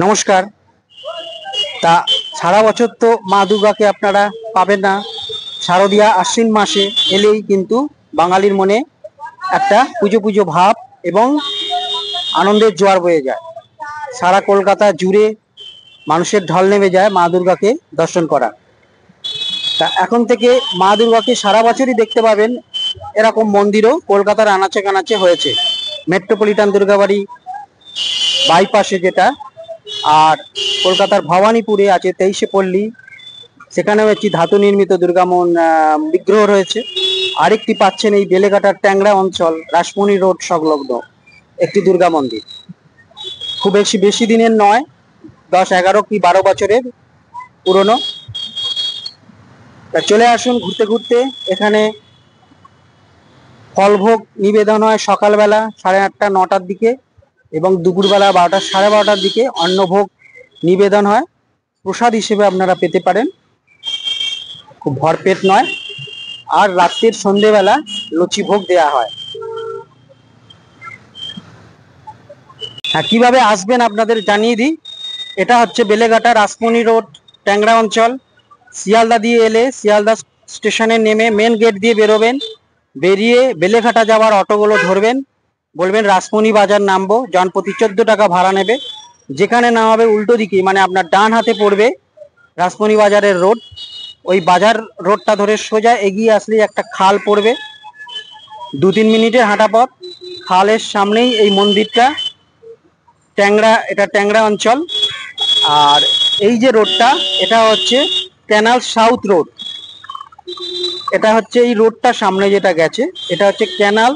নমস্কার। তা সারা বছর তো মা দুর্গাকে আপনারা পাবেন না, শারদীয়া আশ্বিন মাসে এলেই কিন্তু বাঙালির মনে একটা পুজো পুজো ভাব এবং আনন্দের জোয়ার বয়ে যায়। সারা কলকাতা জুড়ে মানুষের ঢল নেমে যায় মা দুর্গাকে দর্শন করা। তা এখন থেকে মা দুর্গাকে সারা বছরই দেখতে পাবেন। এরকম মন্দিরও কলকাতার আনাচে কানাচে হয়েছে। মেট্রোপলিটন দুর্গাবাড়ি বাইপাসে যেটা, আর কলকাতার ভবানীপুরে আছে 23শে পল্লী, সেখানেও একটি ধাতু নির্মিত দুর্গামন বিগ্রহ রয়েছে। আরেকটি পাচ্ছেন এই বেলেঘাটার ট্যাংরা অঞ্চল রাসমণি রোড সংলগ্ন একটি দুর্গা মন্দির। খুব বেশি দিনের নয়, 10, 11 কি 12 বছরের পুরনো। তা চলে আসুন ঘুরতে ঘুরতে। এখানে ফলভোগ নিবেদন হয় সকালবেলা 8:30 9টার দিকে, এবং দুপুরবেলা 12টা 12:30টার দিকে অন্নভোগ নিবেদন হয়। প্রসাদ হিসেবে আপনারা পেতে পারেন, খুব ভরপেট নয়। আর রাত্রির সন্ধেবেলা লুচি ভোগ দেওয়া হয়। হ্যাঁ, কিভাবে আসবেন আপনাদের জানিয়ে দিই। এটা হচ্ছে বেলেঘাটা রাসমণি রোড ট্যাংরা অঞ্চল। শিয়ালদা দিয়ে এলে শিয়ালদা স্টেশনে নেমে মেন গেট দিয়ে বেরোবেন। বেরিয়ে বেলেঘাটা যাওয়ার অটোগুলো ধরবেন, বলবেন রাসমণি বাজার নামবো, জনপ্রতি 14 টাকা ভাড়া নেবে। যেখানে নামাবে উল্টো দিকে, মানে আপনার ডান হাতে পড়বে রাসমণি বাজারের রোড। ওই বাজার রোডটা ধরে সোজা এগিয়ে আসলেই একটা খাল পড়বে, 2-3 মিনিটের হাঁটা পথ। খালের সামনেই এই মন্দিরটা। এটা ট্যাংরা অঞ্চল। আর এই যে রোডটা, এটা হচ্ছে ক্যানাল সাউথ রোড। এটা হচ্ছে এই রোডটা সামনে যেটা গেছে, এটা হচ্ছে ক্যানাল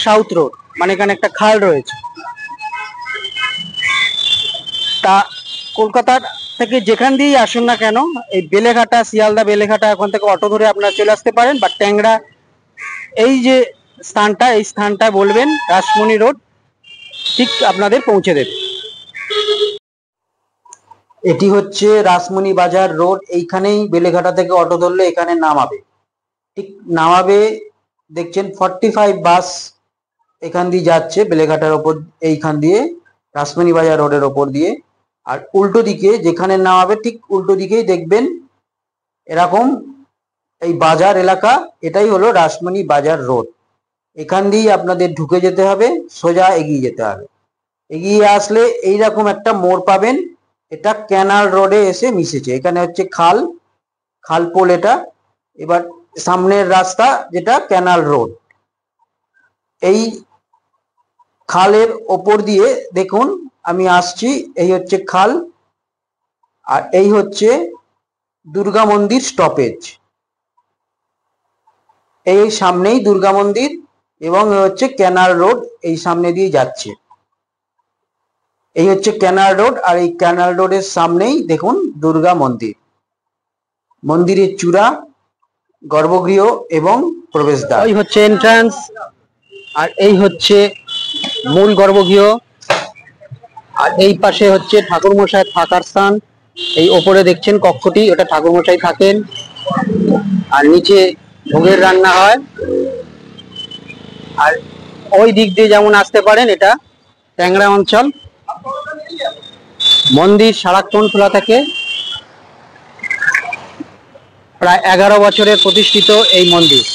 সাউথ রোড, মানে এখানে একটা খাল রয়েছে। তা কলকাতার থেকে যেখান দিয়েই আসুন না কেন, এই বেলেঘাটা শিয়ালদা বেলেঘাটা ওখান থেকে অটো ধরে আপনারা চলে আসতে পারেন। বা ট্যাংরা এই যে স্থানটা, এই স্থানটা বলবেন রাসমণি রোড, ঠিক আপনাদের পৌঁছে দেবে। এটি হচ্ছে রাসমণি বাজার রোড। এইখানেই বেলেঘাটা থেকে অটো ধরলে এখানে নামাবে। ঠিক নামাবে, দেখছেন 45 বাস এখান দিয়ে যাচ্ছে বেলেঘাটার ওপর, এইখান দিয়ে রাসমণি বাজার রোডের ওপর দিয়ে। আর উল্টো দিকে যেখানে নামাবে ঠিক উল্টো দিকেই দেখবেন এরকম এই বাজার এলাকা, এটাই হলো রাসমণি বাজার রোড। এখান দিয়েই আপনাদের ঢুকে যেতে হবে, সোজা এগিয়ে যেতে হবে। এগিয়ে আসলে এইরকম একটা মোড় পাবেন। এটা ক্যানাল রোডে এসে মিশেছে। এখানে হচ্ছে খালপোল এটা। এবার সামনের রাস্তা যেটা ক্যানাল রোড, এই খালের ওপর দিয়ে দেখুন আমি আসছি। এই হচ্ছে খাল, আর এই হচ্ছে দুর্গা মন্দির স্টপেজ। এই সামনেই দুর্গা মন্দির, এবং হচ্ছে ক্যানাল রোড এই সামনে দিয়ে যাচ্ছে। এই হচ্ছে ক্যানাল রোড, আর এই ক্যানাল রোডের সামনেই দেখুন দুর্গা মন্দির। মন্দিরের চূড়া, গর্ভগৃহ এবং প্রবেশদ্বার। এই হচ্ছে এন্ট্রান্স, আর এই হচ্ছে মূল গর্ভগৃহ। আর এই পাশে হচ্ছে ঠাকুরমশাই থাকার স্থান। এই ওপরে দেখছেন কক্ষটি, ওটা ঠাকুরমশাই থাকেন। আর নিচে ভোগের রান্না হয়। আর ওই দিক দিয়ে যেমন আসতে পারেন, এটা ট্যাংরা অঞ্চল। মন্দির সারাক্ষণ খোলা থাকে। প্রায় 11 বছরের প্রতিষ্ঠিত এই মন্দির।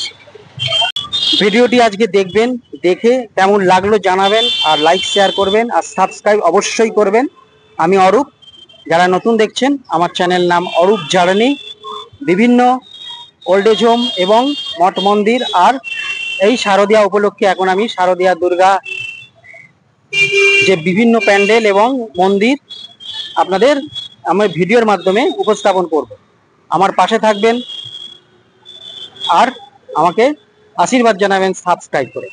ভিডিওটি আজকে দেখবেন, দেখে কেমন লাগলো জানাবেন, আর লাইক শেয়ার করবেন, আর সাবস্ক্রাইব অবশ্যই করবেন। আমি অরূপ। যারা নতুন দেখছেন, আমার চ্যানেল নাম অরূপ জার্নি। বিভিন্ন ওল্ড এজ হোম এবং মঠ মন্দির, আর এই শারদীয়া উপলক্ষে এখন আমি শারদীয়া দুর্গা যে বিভিন্ন প্যান্ডেল এবং মন্দির আপনাদের আমার ভিডিওর মাধ্যমে উপস্থাপন করব। আমার পাশে থাকবেন আর আমাকে আশীর্বাদ জানাবেন সাবস্ক্রাইব করে।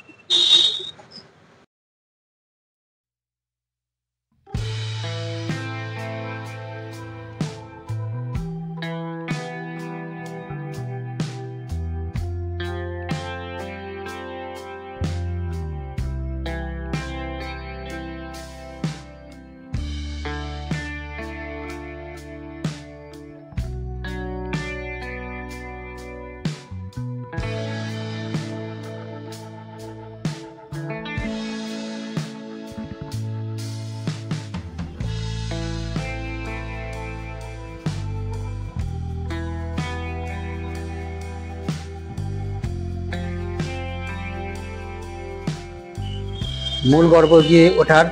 মূল গর্ভগৃহে ওঠার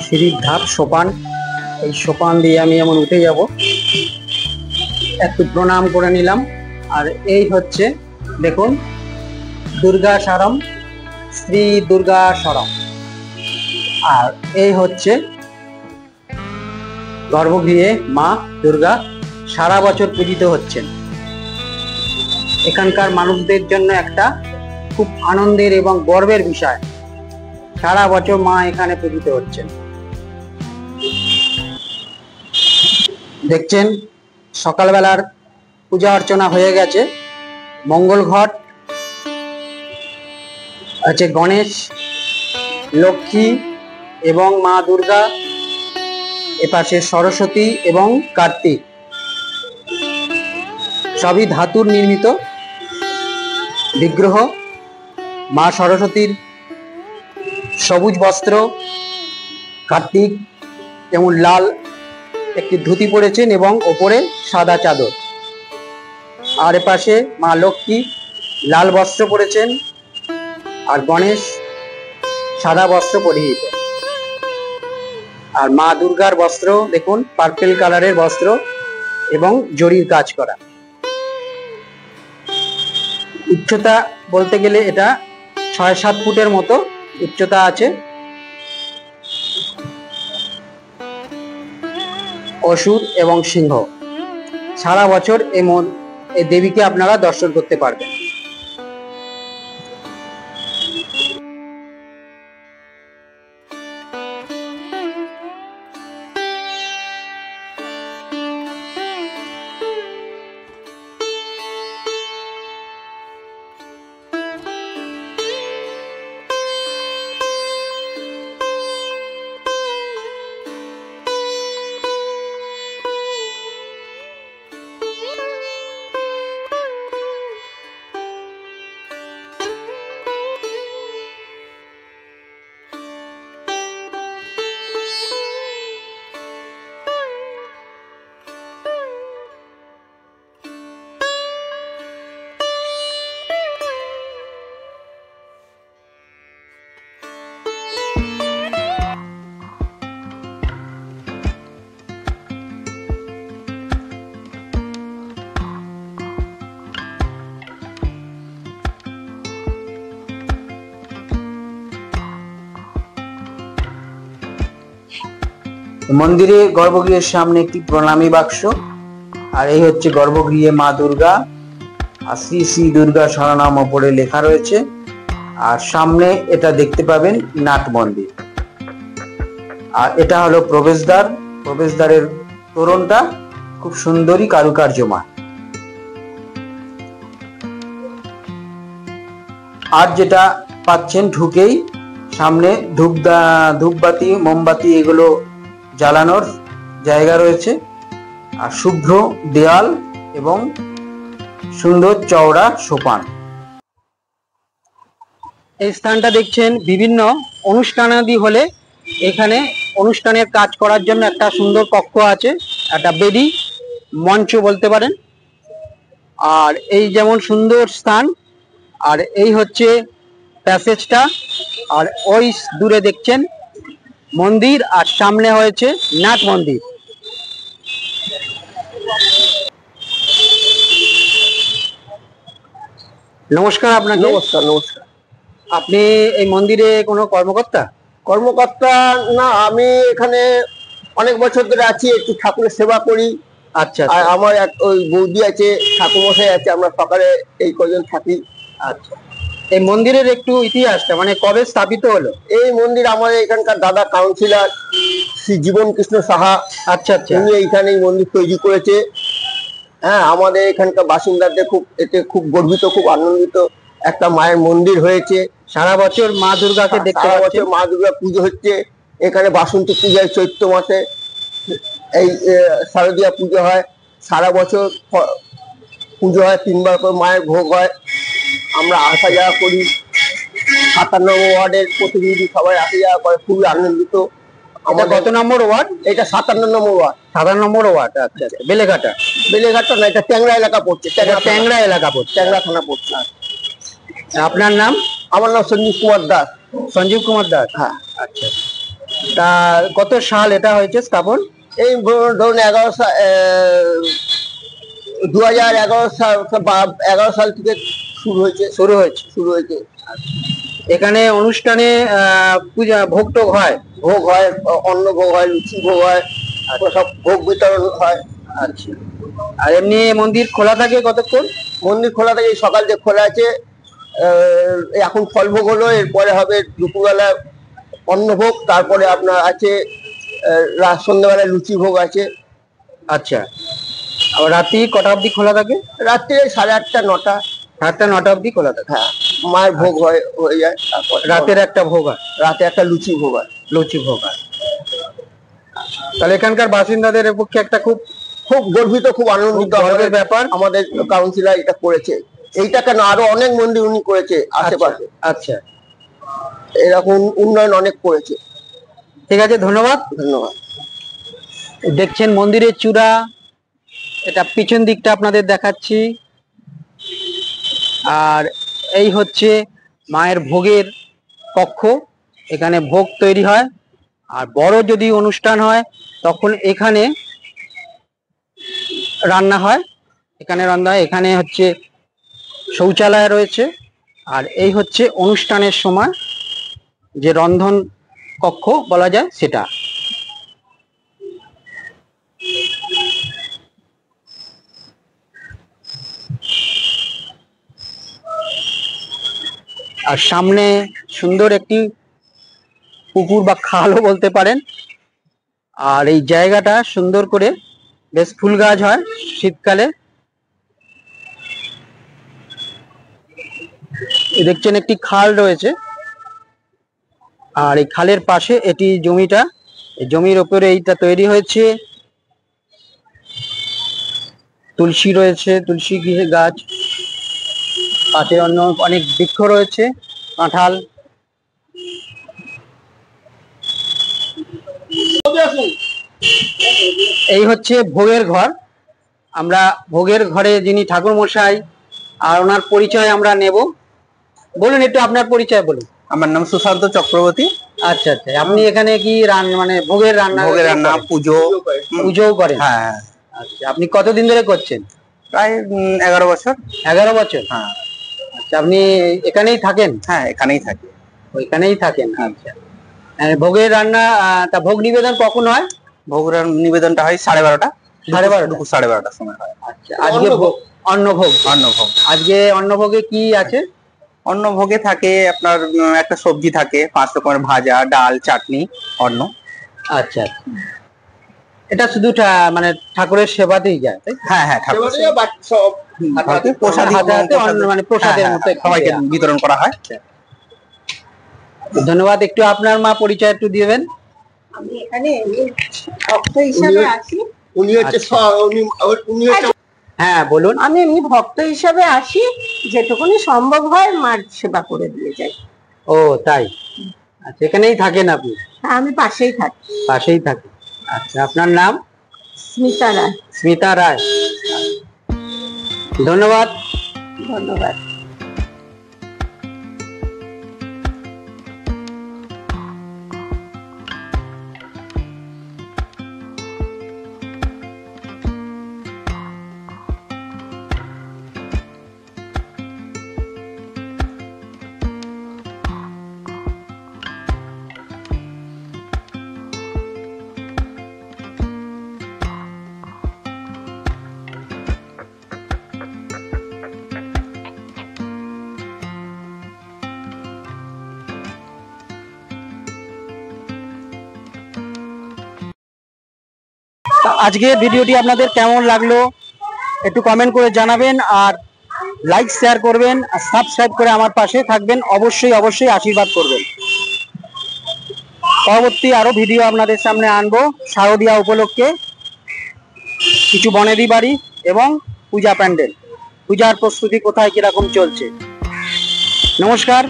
সিঁড়ির ধাপ সোপান, এই সোপান দিয়ে আমি এমন উঠে যাব, একটু প্রণাম করে নিলাম। আর এই হচ্ছে দেখুন দুর্গা সরম, শ্রী দুর্গা সরম। আর এই হচ্ছে গর্ভগৃহে মা দুর্গা সারা বছর পূজিত হচ্ছেন। এখানকার মানুষদের জন্য একটা খুব আনন্দের এবং গর্বের বিষয়, সারা বছর মা এখানে পূজিত হচ্ছেন। দেখছেন সকালবেলার পূজা অর্চনা হয়ে গেছে। মঙ্গল ঘট আছে, গণেশ, লক্ষ্মী এবং মা দুর্গা, এপাশে সরস্বতী এবং কার্তিক, সবই ধাতুর নির্মিত বিগ্রহ। মা সরস্বতীর সবুজ বস্ত্র, কার্তিক যেমন লাল একটি ধুতি পরেছেন এবং ওপরে সাদা চাদর। আর এপাশে মা লক্ষ্মী লাল বস্ত্র পরেছেন, আর গণেশ সাদা বস্ত্র পরিহিত। আর মা দুর্গার বস্ত্র দেখুন পার্পেল কালারের বস্ত্র এবং জরির কাজ করা। উচ্চতা বলতে গেলে এটা 6-7 ফুটের মতো উচ্চতা আছে। অসুর এবং সিংহ, সারা বছর এই দেবীকে আপনারা দর্শন করতে পারবেন। মন্দিরে গর্ভগৃহের সামনে একটি প্রণামী বাক্স, আর এই হচ্ছে গর্ভগৃহে মা দুর্গা, আর শ্রী শ্রী দুর্গা সরনাম ওপরে লেখা রয়েছে। আর সামনে এটা দেখতে পাবেন নাট মন্দির। আর এটা হলো প্রবেশদ্বার। প্রবেশদ্বারের তোরণটা খুব সুন্দরী কারুকার্যময়। আর যেটা পাচ্ছেন ঢুকেই সামনে ধূপবাতি, মোমবাতি এগুলো জ্বালানোর জায়গা রয়েছে, আর শুভ্র দেয়াল এবং সুন্দর চওড়া সোপান। এই স্থানটা দেখছেন বিভিন্ন অনুষ্ঠানাদি হলে এখানে অনুষ্ঠানের কাজ করার জন্য একটা সুন্দর কক্ষ আছে, একটা বেদি মঞ্চ বলতে পারেন। আর এই যেমন সুন্দর স্থান, আর এই হচ্ছে প্যাসেজটা। আর ওই দূরে দেখছেন মন্দির, আর সামনে হয়েছে নাট মন্দির। নমস্কার আপনাকে। নমস্কার। নমস্কার। আপনি এই মন্দিরে কোনো কর্মকর্তা? কর্মকর্তা না, আমি এখানে অনেক বছর ধরে আছি, একটু ঠাকুরের সেবা করি। আচ্ছা। আর আমার এক ওই বৌদি আছে, ঠাকুরমশাই আছে, আমরা সকালে এই কজন থাকি। আচ্ছা, এই মন্দিরের একটু ইতিহাসটা মানে কবে স্থাপিত হলো? এই মন্দির আমাদের এখানকার দাদা কাউন্সিলর শ্রী জীবন কৃষ্ণ সাহা, আচ্ছা আচ্ছা, উনি এইখানে এই মন্দির তৈরি করেছে। হ্যাঁ, আমাদের এখানকার বাসিন্দাদের এতে খুব গর্বিত, খুব আনন্দিত। একটা মায়ের মন্দির হয়েছে। সারা বছর মা দুর্গাকে দেখতে সারা বছর মা দুর্গা পুজো হচ্ছে এখানে। বাসন্তী পূজায় চৈত্র মাসে এই শারদীয়া পুজো হয়। সারা বছর পুজো হয়, 3 বার করে মায়ের ভোগ হয়। আমরা আসা যাওয়া করি। 57 ওয়ার্ডের প্রতিনিধি সবাই আসা যাওয়া করে, খুবই আনন্দিত। কত নম্বর ওয়ার্ড? এটা 57 নম্বর ওয়ার্ড। 57 নম্বর ওয়ার্ড। আচ্ছা আচ্ছা, বেলেঘাটা? বেলেঘাটা না, এটা ট্যাংরা এলাকা পড়ছে। ট্যাংরা এলাকা পড়ছে, ট্যাংরা থানা পড়ছে। আপনার নাম? আমার নাম সঞ্জীব কুমার দাস। সঞ্জীব কুমার দাস। হ্যাঁ। আচ্ছা, তা কত সাল এটা হয়েছে স্থাপন? এই ধরুন 2011 সাল বা 11 সাল থেকে শুরু হয়েছে। এখানে অনুষ্ঠানে পূজা ভোগ টোগ হয়? ভোগ হয়, অন্ন ভোগ হয়, লুচি ভোগ হয়, সব ভোগ বিতরণ হয়। আচ্ছা, আর এমনি মন্দির খোলা থাকে কতক্ষণ? মন্দির খোলা থাকে, এই সকাল থেকে খোলা আছে। এখন ফল ভোগ হলো, এরপরে হবে দুপুরবেলা অন্নভোগ, তারপরে আপনার আছে সন্ধ্যেবেলা লুচি ভোগ আছে। আচ্ছা, আর রাত্রি কটা অবধি খোলা থাকে? রাত্রে 8:30 9টা। 8টা 9টা অবধি খোলা থাকে। হ্যাঁ, মায়ের ভোগ হয়ে যায়, তারপর রাতের একটা ভোগ হয়? রাতে একটা লুচি ভোগ হয়। লুচি ভোগ হয়। তাহলে এখানকার বাসিন্দাদের পক্ষে একটা খুব খুব গর্বিত, খুব আনন্দিত গর্বের ব্যাপার। আমাদের কাউন্সিলর এটা করেছে। এইটা কেন, আরো অনেক মন্দির উনি করেছে আশেপাশে। আচ্ছা, এরকম উন্নয়ন অনেক করেছে। ঠিক আছে, ধন্যবাদ। ধন্যবাদ। দেখছেন মন্দিরের চূড়া, এটা পিছন দিকটা আপনাদের দেখাচ্ছি। আর এই হচ্ছে মায়ের ভোগের কক্ষ, এখানে ভোগ তৈরি হয়। আর বড় যদি অনুষ্ঠান হয় তখন এখানে রান্না হয়। এখানে হচ্ছে শৌচালয় রয়েছে। আর এই হচ্ছে অনুষ্ঠানের সময় যে রন্ধন কক্ষ বলা যায় সেটা। আর সামনে সুন্দর একটি পুকুর বা খালও বলতে পারেন। আর এই জায়গাটা সুন্দর করে বেশ ফুল গাছ হয় শীতকালে। দেখছেন একটি খাল রয়েছে, আর এই খালের পাশে এটি জমিটা, এই জমির ওপরে এইটা তৈরি হয়েছে। তুলসী রয়েছে, তুলসী গাছ, পাশে অন্য অনেক বৃক্ষ রয়েছে, কাঁঠাল। এই হচ্ছে ভোগের ঘর। আমরা ভোগের ঘরে যিনি ঠাকুর মশাই, আর ওনার পরিচয় আমরা নেব। বলুন একটু আপনার পরিচয় বলুন। আমার নাম সুশান্ত চক্রবর্তী। আচ্ছা আচ্ছা, আপনি এখানে কি মানে ভোগের রান্না পুজো করেন? হ্যাঁ। আচ্ছা, আপনি কতদিন ধরে করছেন? প্রায় 11 বছর। 11 বছর? হ্যাঁ। আচ্ছা, আপনি এখানেই থাকেন? হ্যাঁ, এখানেই থাকি। ওইখানেই থাকেন। আচ্ছা, ভোগের রান্না, তা ভোগ নিবেদন কখন হয়? ভোগের নিবেদনটা হয় 12:30। 12:30? দুপুর 12:30 সময় হয়। আচ্ছা, আজকে অন্নভোগ। অন্নভোগ। আজকে অন্নভোগে কি আছে? অন্নভোগে থাকে আপনার একটা সবজি থাকে, 5 রকমের ভাজা, ডাল, চাটনি, অন্ন। আচ্ছা, এটা শুধু মানে ঠাকুরের সেবাতেই যায়, তাই? হ্যাঁ হ্যাঁ, ঠাকুর সব মানে প্রসাদের মতো সবাইকে বিতরণ করা হয়। ধন্যবাদ। একটু আপনার মা পরিচয় একটু দিবেন? আমি এখানে ভক্ত হিসাবে আসি। উনি হচ্ছে হ্যাঁ বলুন। আমি এমনি ভক্ত হিসাবে আসি, যেটুকুনি সম্ভব হয় মার সেবা করে দিয়ে যাই। ও তাই? আচ্ছা, এখানেই থাকেন আপনি? আমি পাশেই থাকি। পাশেই থাকেন। আচ্ছা, আপনার নাম? স্মিতা রায়। স্মিতা রায়। ধন্যবাদ। ধন্যবাদ। আজকে ভিডিওটি আপনাদের কেমন লাগলো একটু কমেন্ট করে জানাবেন, আর লাইক শেয়ার করবেন, আর সাবস্ক্রাইব করে আমার পাশে থাকবেন। অবশ্যই অবশ্যই আশীর্বাদ করবেন। পরবর্তী আরো ভিডিও আপনাদের সামনে আনবো শারদীয়া উপলক্ষে, কিছু বনেদি বাড়ি এবং পূজা প্যান্ডেল, পূজার প্রস্তুতি কোথায় কিরকম চলছে। নমস্কার,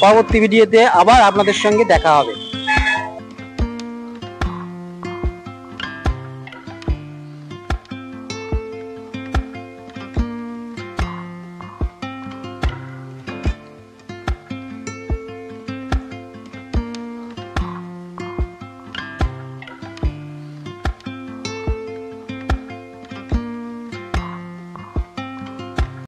পরবর্তী ভিডিওতে আবার আপনাদের সঙ্গে দেখা হবে।